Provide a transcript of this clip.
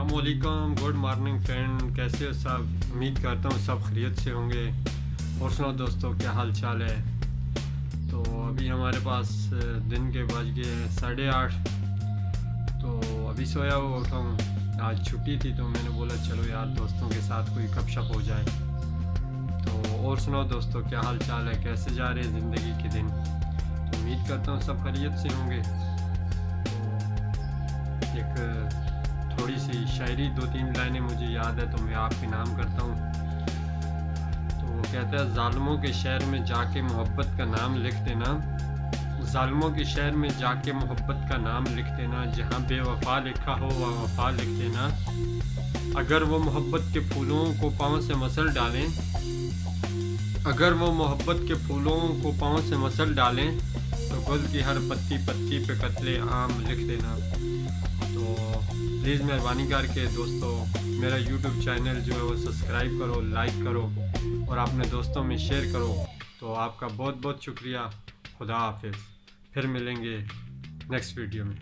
अस्सलामुअलैकुम, good morning friend. कैसे हो सब? उम्मीद करता हूँ सब खैरियत से होंगे। और सुनाओ दोस्तों, क्या हाल चाल है? तो अभी हमारे पास दिन के बज गए हैं 8:30। तो अभी सोया हुआ उठा हूँ। आज छुट्टी थी तो मैंने बोला चलो यार दोस्तों के साथ कोई गपशप हो जाए। तो और सुनाओ दोस्तों, क्या हाल चाल है? कैसे जा रहे हैं ज़िंदगी के दिन? तो उम्मीद करता हूँ सब खैरियत से होंगे। तो एक थोड़ी सी शायरी 2-3 लाइनें मुझे याद है तो मैं आपके नाम करता हूँ। तो वो कहता है, ज़ालिमों के शहर में जाके मोहब्बत का नाम लिख देना, ज़ालिमों के शहर में जाके मोहब्बत का नाम लिख देना, जहाँ बेवफा लिखा हो वह वफा लिख देना। अगर वो मोहब्बत के फूलों को पाँव से मसल डालें, अगर वो मोहब्बत के फूलों को पाँव से मसल डालें, तो गुल की हर पत्ती पत्ती पे कत्ले आम लिख देना। तो प्लीज़ मेहरबानी करके दोस्तों मेरा यूट्यूब चैनल जो है वो सब्सक्राइब करो, लाइक करो और अपने दोस्तों में शेयर करो। तो आपका बहुत बहुत शुक्रिया। खुदा हाफिज़। फिर मिलेंगे नेक्स्ट वीडियो में।